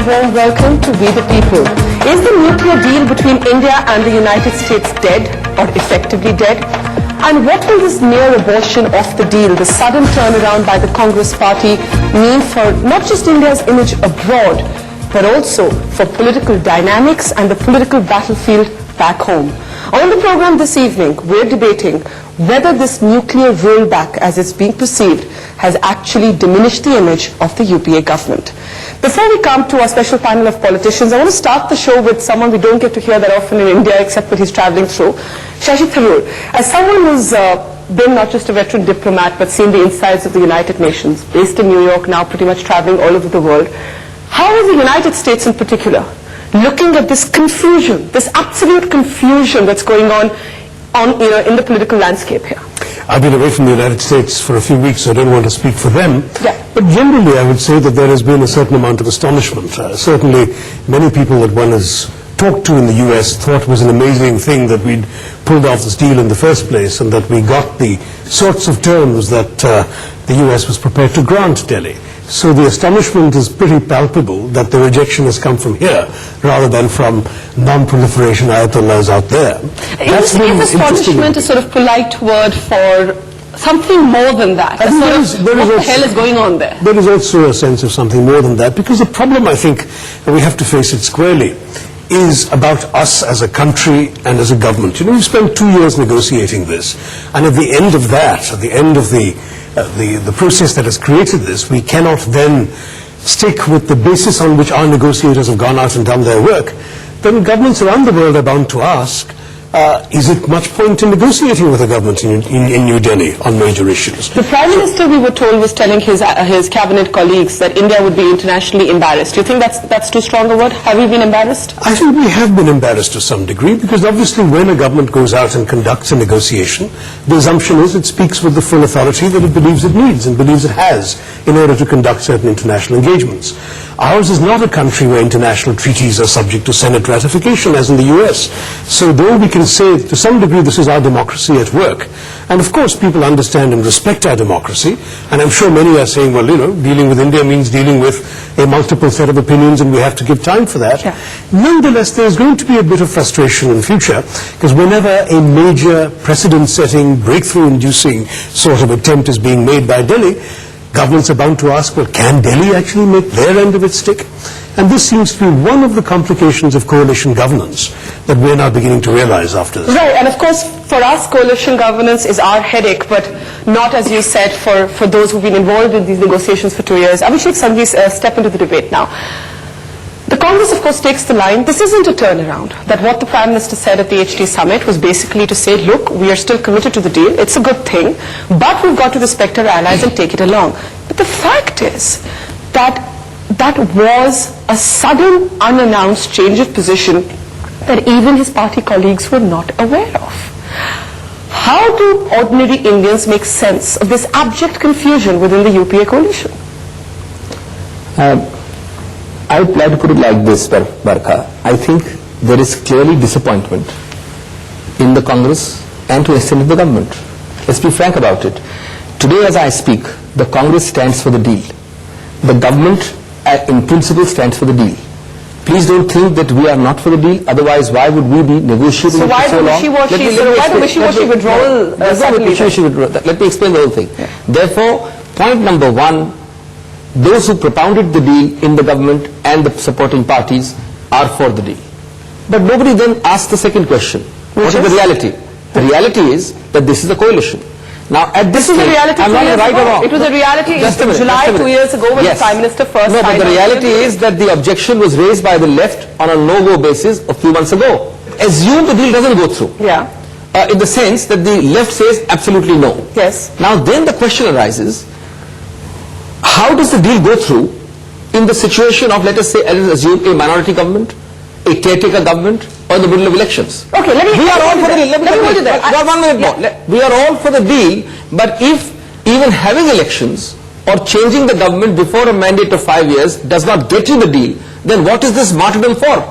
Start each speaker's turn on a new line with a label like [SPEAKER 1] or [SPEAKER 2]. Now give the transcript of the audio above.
[SPEAKER 1] very warm welcome to We the People. Is the nuclear deal between India and the United States dead or effectively dead? And what will this near abortion of the deal, the sudden turnaround by the Congress party, mean for not just India's image abroad, but also for political dynamics and the political battlefield back home? On the program this evening, we're debating whether this nuclear rollback, as it's being perceived, has actually diminished the image of the UPA government. Before we come to our special panel of politicians, I want to start the show with someone we don't get to hear that often in India, except when he's traveling through, Shashi Tharoor. As someone who's been not just a veteran diplomat, but seen the insides of the United Nations, based in New York, now pretty much traveling all over the world, how is the United States in particular looking at this confusion, this absolute confusion that's going on in the political landscape here?
[SPEAKER 2] I've been away from the United States for a few weeks, so I don't want to speak for them.
[SPEAKER 1] Yeah.
[SPEAKER 2] But generally, I would say that there has been a certain amount of astonishment. Certainly, many people that one has talked to in the US thought it was an amazing thing that we'd pulled off this deal in the first place and that we got the sorts of terms that the US was prepared to grant Delhi. So the astonishment is pretty palpable that the rejection has come from here rather than from non-proliferation ayatollahs out there.
[SPEAKER 1] Is astonishment a sort of polite word for something more than that? What the hell is going on there?
[SPEAKER 2] There is also a sense of something more than that, because the problem, I think, and we have to face it squarely, is about us as a country and as a government. You know, we've spent 2 years negotiating this, and at the end of that, at the end of the process that has created this, we cannot then stick with the basis on which our negotiators have gone out and done their work. Then governments around the world are bound to ask, is it much point in negotiating with a government in New Delhi on major issues?
[SPEAKER 1] The Prime Minister, we were told, was telling his cabinet colleagues that India would be internationally embarrassed. Do you think that's too strong a word? Have we been embarrassed?
[SPEAKER 2] I think we have been embarrassed to some degree, because obviously when a government goes out and conducts a negotiation, the assumption is it speaks with the full authority that it believes it needs and believes it has in order to conduct certain international engagements. Ours is not a country where international treaties are subject to Senate ratification, as in the US. So though we can say to some degree this is our democracy at work, and of course people understand and respect our democracy, and I'm sure many are saying, well, you know, dealing with India means dealing with a multiple set of opinions and we have to give time for that.
[SPEAKER 1] Yeah.
[SPEAKER 2] Nonetheless, there's going to be a bit of frustration in future, because whenever a major precedent-setting, breakthrough-inducing sort of attempt is being made by Delhi, governments are bound to ask, well, can Delhi actually make their end of it stick? And this seems to be one of the complications of coalition governance that we're now beginning to realize after this.
[SPEAKER 1] Right, and of course, for us, coalition governance is our headache, but not, as you said, for those who've been involved in these negotiations for 2 years. Abhishek Sanghi, step into the debate now. The Congress, of course, takes the line, this isn't a turnaround, that what the Prime Minister said at the HT summit was basically to say, look, we are still committed to the deal, it's a good thing, but we've got to respect our allies and take it along. But the fact is that that was a sudden, unannounced change of position that even his party colleagues were not aware of. How do ordinary Indians make sense of this abject confusion within the UPA coalition?
[SPEAKER 3] I would like to put it like this, Barkha. I think there is clearly disappointment in the Congress and to an extent in the government. Let's be frank about it. Today as I speak, the Congress stands for the deal. The government in principle stands for the deal. Please don't think that we are not for the deal, otherwise why would we be negotiating
[SPEAKER 1] so
[SPEAKER 3] for so long?
[SPEAKER 1] Why the wishy-washy withdrawal?
[SPEAKER 3] Let me explain the whole thing. Yeah. Therefore, point number one, those who propounded the deal in the government and the supporting parties are for the deal. But nobody then asked the second question. What is the reality? The reality is that this is a coalition. Now, at this stage, I'm not right or wrong.
[SPEAKER 1] It was a reality in July 2 years ago when the Prime Minister first signed.
[SPEAKER 3] No, but the reality is that the objection was raised by the left on a no-go basis a few months ago. Assume the deal doesn't go through.
[SPEAKER 1] Yeah.
[SPEAKER 3] In the sense that the left says absolutely no.
[SPEAKER 1] Yes.
[SPEAKER 3] Now, then the question arises, how does the deal go through in the situation of, let us say, let us assume a minority government, a caretaker government, or in the middle of elections?
[SPEAKER 1] Okay,
[SPEAKER 3] we are all for the deal. Let me hold you there. 1 minute more. We are all for the deal, but if even having elections or changing the government before a mandate of 5 years does not get you the deal, then what is this martyrdom for?